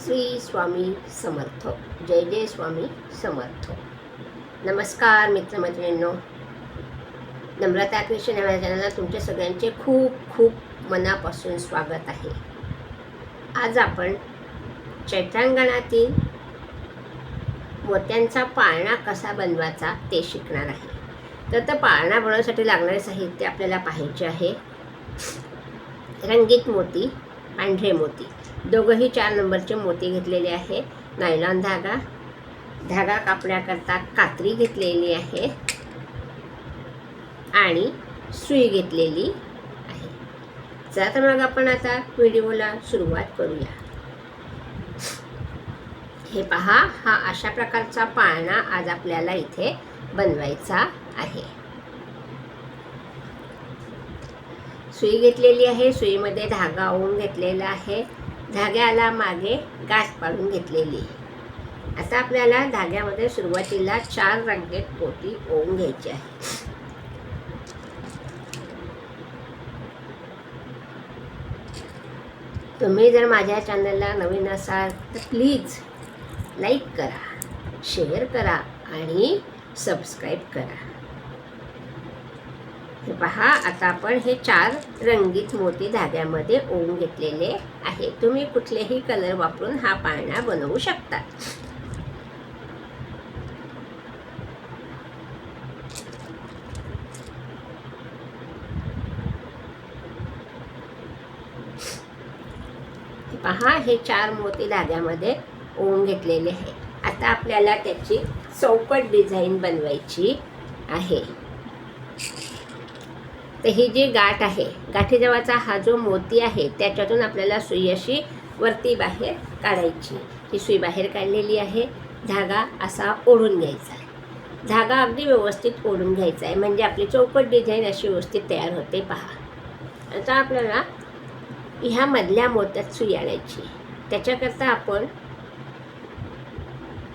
श्री स्वामी समर्थ. जय जय स्वामी समर्थ. नमस्कार मित्रमैत्रिणींनो, नम्रता कृष्ण या चॅनलला तुमच्या सगळ्यांचे खूप खूप मनापासून स्वागत आहे. आज आपण चैत्रांगणातील मोत्यांचा पाळणा कसा बनवायचा ते शिकणार आहे. तर पाळणा बनवण्यासाठी लागणारे साहित्य आपल्याला पाहायचे आहे. रंगीत मोती, पांढरे मोती, दोघंही 4 नंबरचे मोती घेतलेले आहे. नायलॉन धागा, धागा कापण्याकरता कात्री घेतलेली आहे आणि सुई घेतलेली आहे. चला तर मग आपण आता व्हिडिओला सुरुवात करूया. हे पहा, हा अशा प्रकारचा पाळणा आज आपल्याला इथे बनवायचा आहे. सुई घेतलेली आहे, सुईमध्ये धागा ओवून घेतलेला आहे, धाग्याला मागे गाठ पाडून घेतलेली. आता आपल्याला धाग्यामध्ये सुरुवातीला 4 रंगीत मोती ओवून घ्यायची आहे. तुम्ही जर माझ्या चॅनलला नवीन असाल तर प्लीज लाईक करा, शेअर करा आणि सबस्क्राईब करा. हे पहा, आता आपण हे 4 रंगीत मोती धाग्यामध्ये ओवून घेतलेले आहे. तुम्ही कुठलेही कलर वापरून हा पाळणा बनवू शकता. हे पहा, हे 4 मोती धाग्यामध्ये ओवून घेतलेले आहे. आता आपल्याला त्याची चौकट डिझाईन बनवायची आहे. तर ही जी गाठ आहे, गाठीजवळचा हा जो मोती आहे त्याच्यातून आपल्याला सुई अशी वरती बाहेर काढायची. ही सुई बाहेर काढलेली आहे. धागा असा ओढून घ्यायचा आहे. धागा अगदी व्यवस्थित ओढून घ्यायचा आहे, म्हणजे आपली चौकट डिझाईन अशी व्यवस्थित तयार होते. पहा, आता आपल्याला ह्या मधल्या मोत्यात सुई आणायची. त्याच्याकरता आपण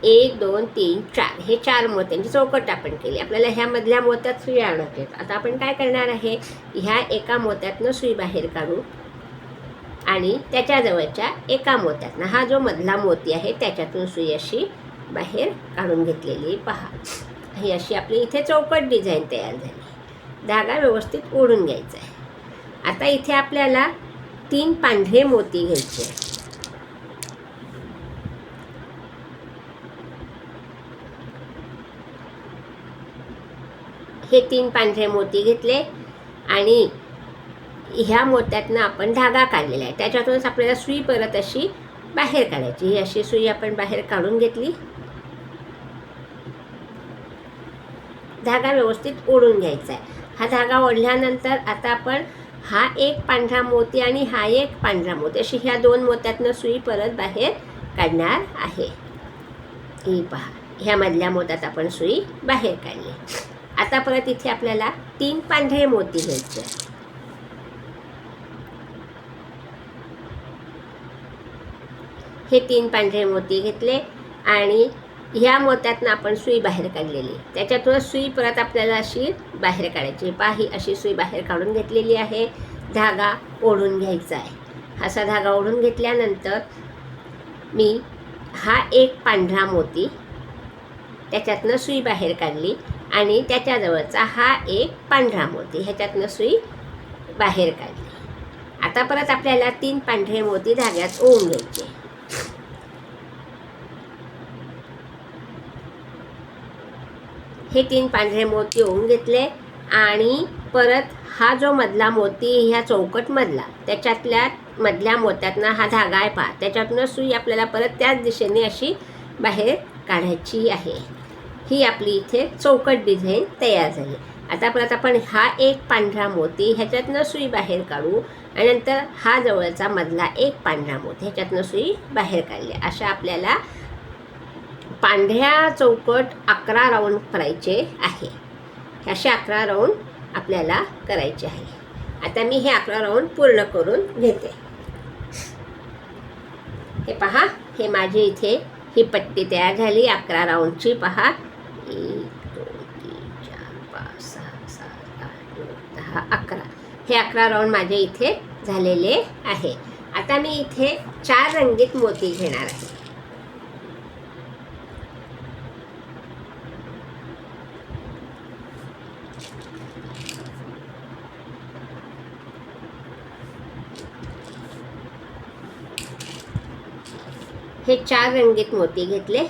1 2 3 4 हे 4 मोत्यांची चौकट आपण केली. आपल्याला ह्या मधल्या मोत्यात सुई आणायची. आता आपण काय करणार आहे, ह्या एका मोत्यातनं सुई बाहेर काढू आणि त्याच्याजवळच्या एका मोत्यातनं हा जो मधला मोती आहे त्याच्यातून सुई अशी बाहेर काढून घेतलेली. पहा, ही अशी आपली इथे चौकट डिझाईन तयार झाली. धागा व्यवस्थित ओढून घ्यायचा आहे. आता इथे आपल्याला 3 पांढरे मोती घ्यायचे. हे 3 पांढरे मोती घेतले आणि ह्या मोत्यातनं आपण धागा काढलेला आहे. त्याच्यातूनच आपल्याला सुई परत अशी बाहेर काढायची. ही अशी सुई आपण बाहेर काढून घेतली. धागा व्यवस्थित ओढून घ्यायचा आहे. हा धागा ओढल्यानंतर आता आपण हा एक पांढरा मोती आणि हा एक पांढरा मोती अशी ह्या 2 मोत्यातनं सुई परत बाहेर काढणार आहे. ही पहा, ह्या मधल्या मोत्यात आपण सुई बाहेर काढली. आता परत इथे आपल्याला 3 पांढरे मोती घ्यायचे. हे 3 पांढरे मोती घेतले आणि ह्या मोत्यातनं आपण सुई बाहेर काढलेली. त्याच्यातूनच सुई परत आपल्याला अशी बाहेर काढायची. पहा, ही अशी सुई बाहेर काढून घेतलेली आहे. धागा ओढून घ्यायचा आहे. असा धागा ओढून घेतल्यानंतर मी हा एक पांढरा मोती त्याच्यातनं सुई बाहेर काढली आणि त्याच्याजवळचा हा एक पांढरा मोती ह्याच्यातनं सुई बाहेर काढली. आता परत आपल्याला 3 पांढरे मोती धाग्यात ओवून घ्यायचे. हे 3 पांढरे मोती ओवून घेतले आणि परत हा जो मधला मोती ह्या चौकट मधला त्याच्यातल्या मधल्या मोत्यातनं हा धागा आहे. पहा, त्याच्यातनं सुई आपल्याला परत त्याच दिशेने अशी बाहेर काढायची आहे. ही आपली इथे चौकट डिझाईन तयार झाली. आता परत आपण हा एक पांढरा मोती ह्याच्यातनं सुई बाहेर काढू आणि नंतर हा जवळचा मधला एक पांढरा मोती ह्याच्यातनं सुई बाहेर काढली. अशा आपल्याला पांढऱ्या चौकट 11 राऊंड करायचे आहे. असे 11 राऊंड आपल्याला करायचे आहे. आता मी हे 11 राऊंड पूर्ण करून घेते. हे पहा, हे माझे इथे ही पट्टी तयार झाली 11 राऊंडची. पहा, 1 2 3 4 5 6 7 8 9 10 11 हे 11 राऊंड माझे इथे झालेले आहे. आता मी इथे 4 रंगीत मोती घेणार आहे. हे 4 रंगीत मोती घेतले.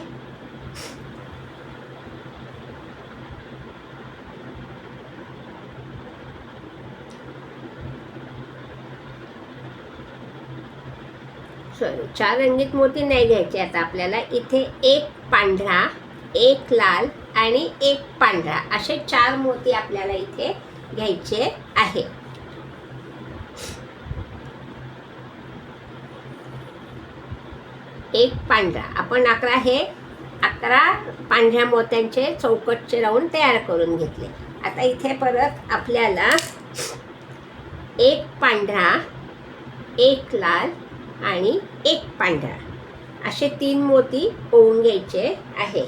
सॉरी, 4 रंगीत मोती नाही घ्यायचे. आता आपल्याला इथे एक पांढरा, एक लाल आणि एक पांढरा असे 4 मोती आपल्याला इथे घ्यायचे आहे. एक पांढरा, आपण 11 पांढऱ्या मोत्यांचे चौकटचे राऊंड तयार करून घेतले. आता इथे परत आपल्याला एक पांढरा, एक लाल आणि एक पांढरा असे 3 मोती ओवून घ्यायचे आहे.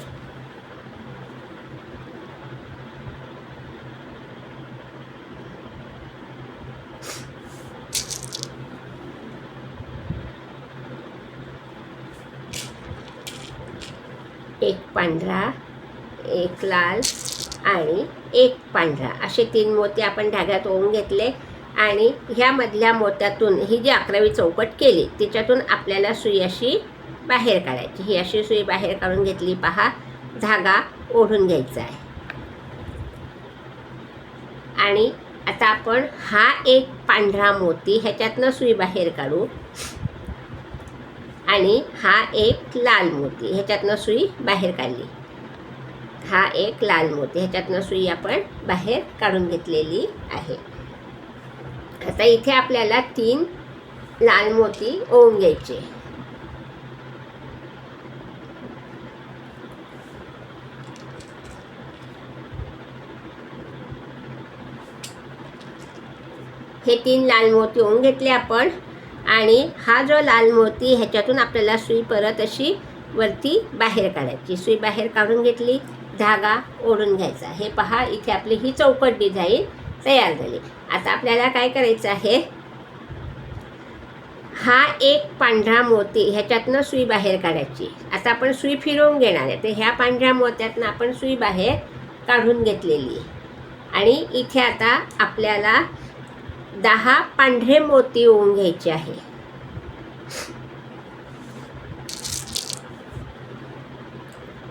एक पांढरा, एक लाल आणि एक पांढरा असे 3 मोती आपण धाग्यात ओवून घेतले. आणि ह्या मधल्या मोत्यातून ही जी 11वी चौकट केली त्याच्यातून आपल्याला सुई अशी बाहेर काढायची. ही अशी सुई बाहेर काढून घेतली. पहा, धागा ओढून घ्यायचा आहे. आणि आता आपण हा एक पांढरा मोती ह्याच्यातनं सुई बाहेर काढू आणि हा एक लाल मोती ह्याच्यातनं सुई बाहेर काढली. हा एक लाल मोती ह्याच्यातनं सुई आपण बाहेर काढून घेतलेली आहे. आता इथे आपल्याला 3 लाल मोती ओवून घ्यायचे. हे 3 लाल मोती ओवून घेतले आपण. आणि हा जो लाल मोती ह्याच्यातून आपल्याला सुई परत अशी वरती बाहेर काढायची. सुई बाहेर काढून घेतली, धागा ओढून घ्यायचा. हे पहा, इथे आपली ही चौकट डिझाईन तयार झाली. आता आपल्याला काय करायचं आहे, हा एक पांढरा मोती ह्याच्यातनं सुई बाहेर काढायची. आता आपण सुई फिरवून घेणार आहे. तर ह्या पांढऱ्या मोत्यातनं आपण सुई बाहेर काढून घेतलेली. आणि इथे आता आपल्याला 10 पांढरे मोती ओवून घ्यायचे आहे.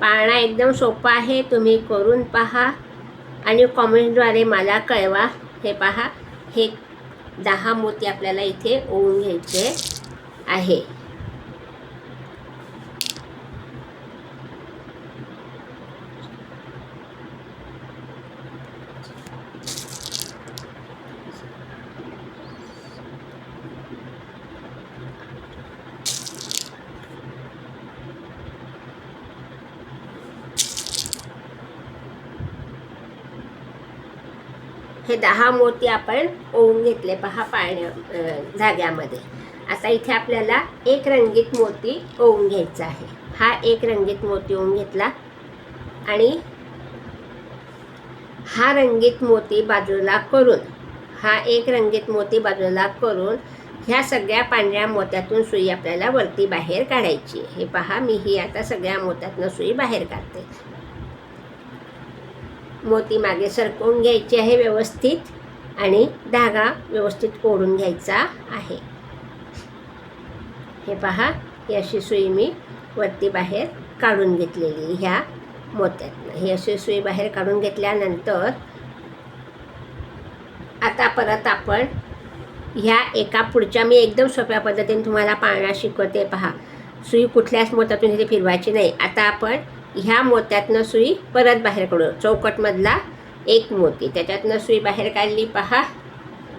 पाळणा एकदम सोपा आहे, तुम्ही करून पहा आणि कॉमेंटद्वारे मला कळवा. हे पहा, हे 10 मोती आपल्याला इथे ओवून घ्यायचे आहे. हे 10 मोती आपण ओवून घेतले. पहा, धाग्यामध्ये. आता इथे आपल्याला एक रंगीत मोती ओवून घ्यायचा आहे. हा एक रंगीत मोती ओवून घेतला आणि हा रंगीत मोती बाजूला करून, हा एक रंगीत मोती बाजूला करून ह्या सगळ्या पांढऱ्या मोत्यातून सुई आपल्याला वरती बाहेर काढायची. हे पहा, मी ही आता सगळ्या मोत्यातून सुई बाहेर काढते. मोती मागे सरकवून घ्यायचे आहे व्यवस्थित आणि धागा व्यवस्थित ओढून घ्यायचा आहे. हे पहा, ही अशी सुई मी वरती बाहेर काढून घेतलेली ह्या मोत्यातनं. ही अशी सुई बाहेर काढून घेतल्यानंतर आता परत आपण ह्या एका पुढच्या, मी एकदम सोप्या पद्धतीने तुम्हाला पाळणा शिकवते. पहा, सुई कुठल्याच मोत्यातून इथे फिरवायची नाही. आता आपण ह्या मोत्यातनं सुई परत बाहेर काढू. चौकटमधला एक मोती त्याच्यातनं सुई बाहेर काढली. पहा,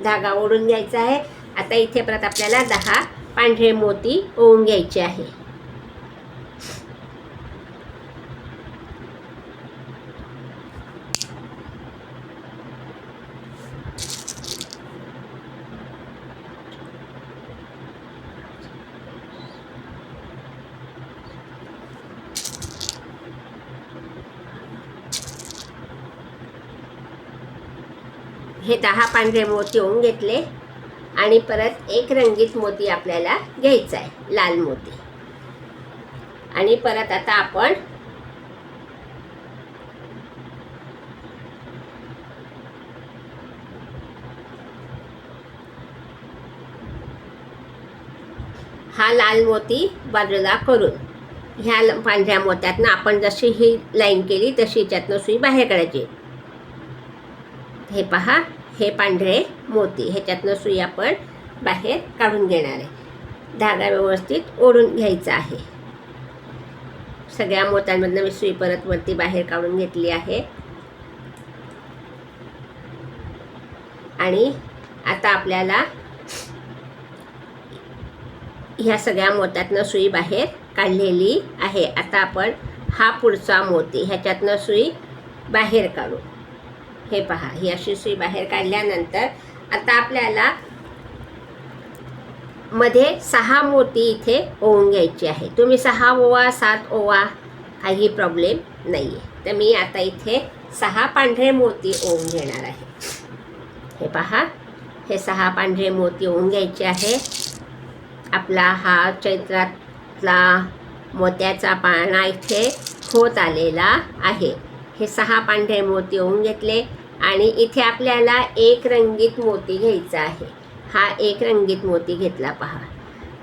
धागा ओढून घ्यायचा आहे. आता इथे परत आपल्याला 10 पांढरे मोती ओवून घ्यायचे आहे. हे 10 पांढरे मोती ओवून घेतले. आणि परत एक रंगीत मोती आपल्याला घ्यायचा आहे, लाल मोती. आणि परत आता आपण हा लाल मोती बाजूला करून ह्या पांढऱ्या मोत्यातनं आपण जशी ही लाईन केली तशी याच्यातनं सुई बाहेर काढायची. हे पहा, हे पांढरे मोती, ह्याच्यातनं सुई आपण बाहेर काढून घेणार आहे. धागा व्यवस्थित ओढून घ्यायचा आहे. सगळ्या मोत्यांमधनं मी सुई परत वरती बाहेर काढून घेतली आहे. आणि आता आपल्याला ह्या सगळ्या मोत्यातनं सुई बाहेर काढलेली आहे. आता आपण हा पुढचा मोती ह्याच्यातनं सुई बाहेर काढू. हे पहा, ही अशी सुई बाहेर काढल्यानंतर आता आपल्याला मध्ये 6 मोती इथे ओवून घ्यायची आहे. तुम्ही 6 ओवा 7 ओवा काही प्रॉब्लेम नाही आहे. तर मी आता इथे 6 पांढरे मोती ओवून घेणार आहे. हे पहा, हे 6 पांढरे मोती ओवून घ्यायचे आहे. आपला हा चैत्रातला मोत्याचा पाळणा इथे होत आलेला आहे. हे 6 पांढरे मोती ओवून घेतले आणि इथे आपल्याला एक रंगीत मोती घ्यायचा आहे. हा एक रंगीत मोती घेतला पहा.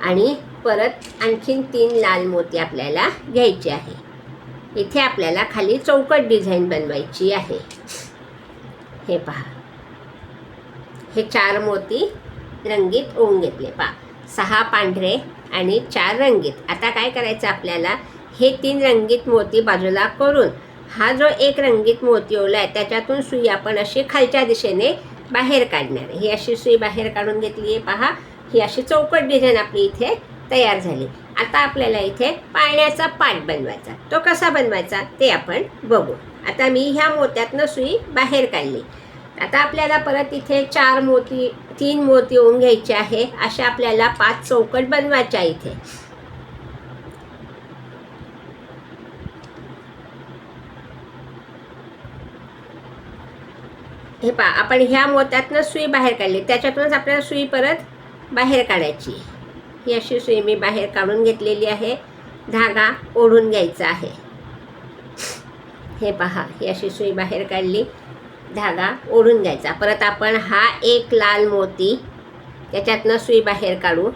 आणि परत आणखीन 3 लाल मोती आपल्याला घ्यायचे आहे. इथे आपल्याला खाली चौकट डिझाईन बनवायची आहे. हे पहा, हे 4 मोती रंगीत ओवून घेतले पहा. 6 पांढरे आणि 4 रंगीत. आता काय करायचं आपल्याला, हे 3 रंगीत मोती बाजूला करून हा जो एक रंगीत मोती ओवला आहे त्याच्यातून सुई आपण अशी खालच्या दिशेने बाहेर काढणार आहे. ही अशी सुई बाहेर काढून घेतली आहे पहा. ही अशी चौकट डिझाईन आपली इथे तयार झाली. आता आपल्याला इथे पाळण्याचा पाट बनवायचा. तो कसा बनवायचा ते आपण बघू. आता मी ह्या मोत्यातनं सुई बाहेर काढली. आता आपल्याला परत इथे 3 मोती ओवून घ्यायचे आहे. अशा आपल्याला 5 चौकट बनवायच्या इथे. हे पहा, आपण ह्या मोत्यातनं सुई बाहेर काढली, त्याच्यातूनच आपल्याला सुई परत बाहेर काढायची. ही अशी सुई मी बाहेर काढून घेतलेली आहे. धागा ओढून घ्यायचा आहे. हे पहा, ही अशी सुई बाहेर काढली, धागा ओढून घ्यायचा. परत आपण हा एक लाल मोती त्याच्यातनं सुई बाहेर काढू.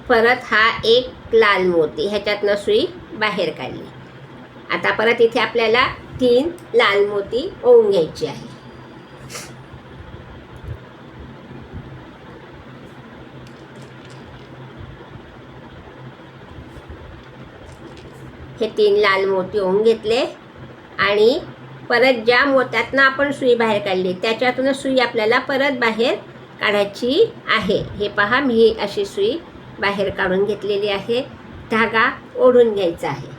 परत हा एक लाल मोती ह्याच्यातनं सुई बाहेर काढली. आता परत इथे आपल्याला 3 लाल मोती ओवून घ्यायची आहे. हे 3 लाल मोती ओवून घेतले आणि परत ज्या मोत्यातनं आपण सुई बाहेर काढली त्याच्यातूनच सुई आपल्याला परत बाहेर काढायची आहे. हे पहा, मी अशी सुई बाहेर काढून घेतलेली आहे. धागा ओढून घ्यायचा आहे.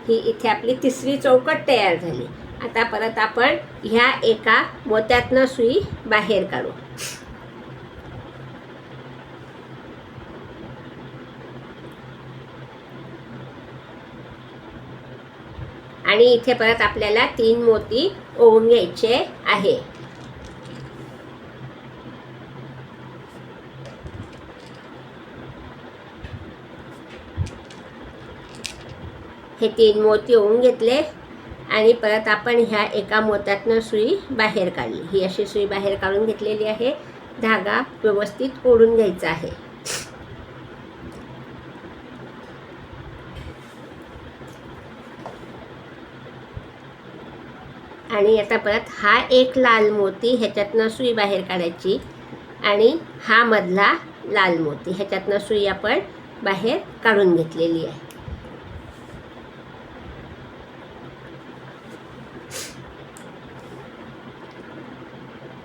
ही इथे आपली 3री चौकट तयार झाली. आता परत आपण ह्या एका मोत्यातनं सुई बाहेर काढू. आणि इथे परत आपल्याला 3 मोती ओवून घ्यायचे आहे. हे 3 मोती ओवून घेतले आणि परत आपण ह्या एका मोत्यातनं सुई बाहेर काढली. ही अशी सुई बाहेर काढून घेतलेली आहे. धागा व्यवस्थित ओढून घ्यायचा आहे. आणि आता परत हा एक लाल मोती ह्याच्यातनं सुई बाहेर काढायची आणि हा मधला लाल मोती ह्याच्यातनं सुई आपण बाहेर काढून घेतलेली आहे.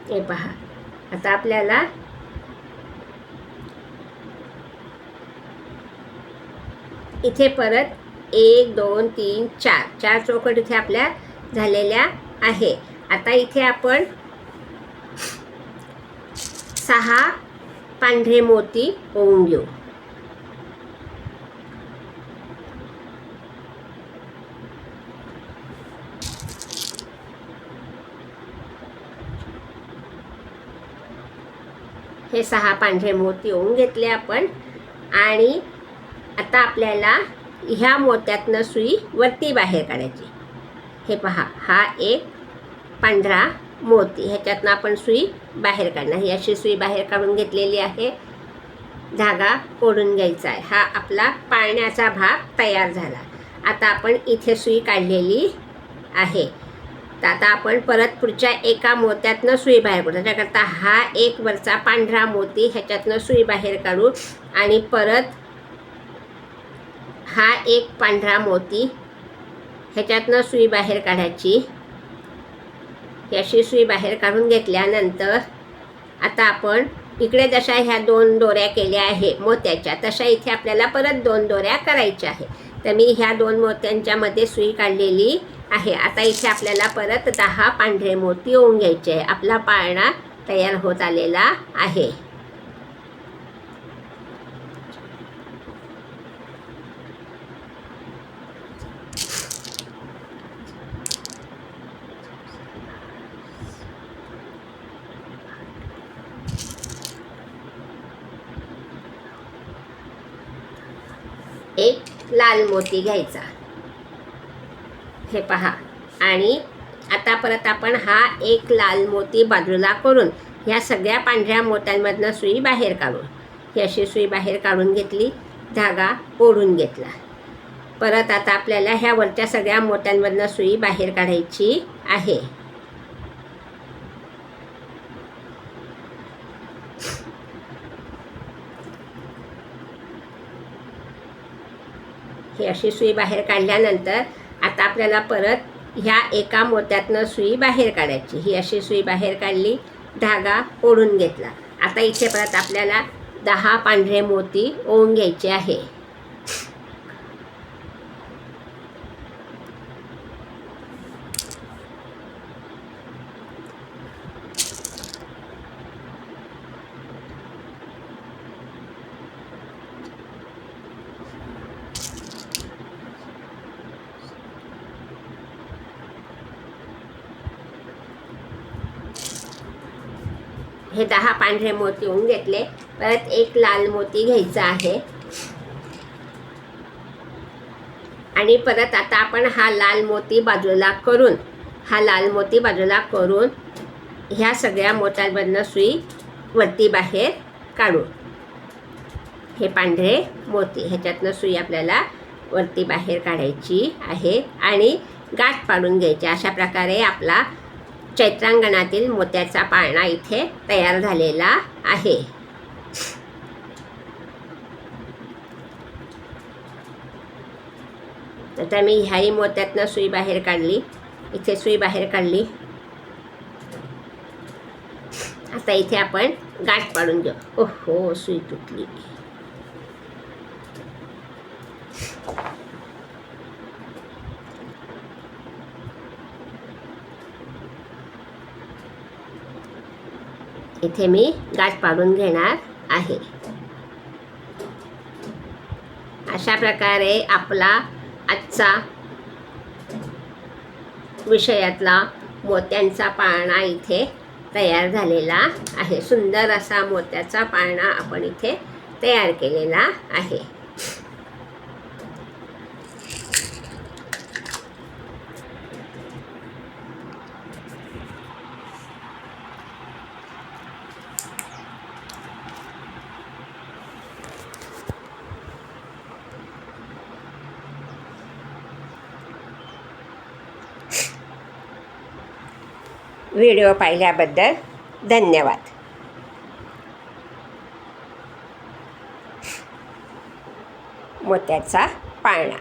हे पहा, आता आपल्याला इथे परत 1 2 3 4 चौकट इथे आपल्या झालेल्या आहे. आता इथे आपण 6 पांढरे मोती ओवून घेऊ. हे 6 पांढरे मोती ओवून घेतले आपण. आणि आता आपल्याला ह्या मोत्यातनं सुई वरती बाहेर काढायची. हे पहा, हा एक पांढरा मोती, ह्याच्यातनं आपण सुई बाहेर काढणार. ही अशी सुई बाहेर काढून घेतलेली आहे. धागा ओढून घ्यायचा आहे. हा आपला पाळण्याचा भाग तयार झाला. आता आपण इथे सुई काढलेली आहे. तर आता आपण परत पुढच्या एका मोत्यातनं सुई बाहेर काढू. त्याच्याकरता हा एक वरचा पांढरा मोती ह्याच्यातनं सुई बाहेर काढू आणि परत हा एक पांढरा मोती ह्याच्यातनं सुई बाहेर काढायची. ही अशी सुई बाहेर काढून घेतल्यानंतर आता आपण इकडे जशा ह्या 2 दोऱ्या केल्या आहे मोत्याच्या, तशा इथे आपल्याला परत 2 दोऱ्या करायच्या आहे. तर मी ह्या 2 मोत्यांच्या मध्ये सुई काढलेली आहे. आता इथे आपल्याला परत 10 पांढरे मोती ओवून घ्यायचे आहे. आपला पाळणा तयार होत आलेला आहे. एक लाल मोती घ्यायचा, हे पहा. आणि आता परत आपण हा एक लाल मोती बाजूला करून ह्या सगळ्या पांढऱ्या मोत्यांमधनं सुई बाहेर काढू. ही अशी सुई बाहेर काढून घेतली, धागा ओढून घेतला. परत आता आपल्याला ह्या वरच्या सगळ्या मोत्यांमधनं सुई बाहेर काढायची आहे. ही अशी सुई बाहेर काढल्यानंतर आता आपल्याला परत ह्या एका मोत्यातनं सुई बाहेर काढायची. ही अशी सुई बाहेर काढली, धागा ओढून घेतला. आता इथे परत आपल्याला 10 पांढरे मोती ओवून घ्यायचे आहे. हे 10 पांढरे मोती ओवून घेतले. परत एक लाल मोती घ्यायचा आहे. आणि परत आता आपण हा लाल मोती बाजूला करून ह्या सगळ्या मोत्यांमधनं सुई वरती बाहेर काढू. हे पांढरे मोती ह्याच्यातनं सुई आपल्याला वरती बाहेर काढायची आहे आणि गाठ पाडून घ्यायची. अशा प्रकारे आपला चैत्रांगणातील मोत्याचा पाळणा इथे तयार झालेला आहे. आता मी ह्याही मोत्यातनं सुई बाहेर काढली, इथे सुई बाहेर काढली. आता इथे आपण गाठ पाडून घेऊ. ओहो, सुई तुटली. इथे मी गाठ पाडून घेणार आहे. अशा प्रकारे आपला आजचा विषयातला मोत्यांचा पाळणा इथे तयार झालेला आहे. सुंदर असा मोत्याचा पाळणा आपण इथे तयार केलेला आहे. व्हिडिओ पाहिल्याबद्दल धन्यवाद. मोत्याचा पाळणा.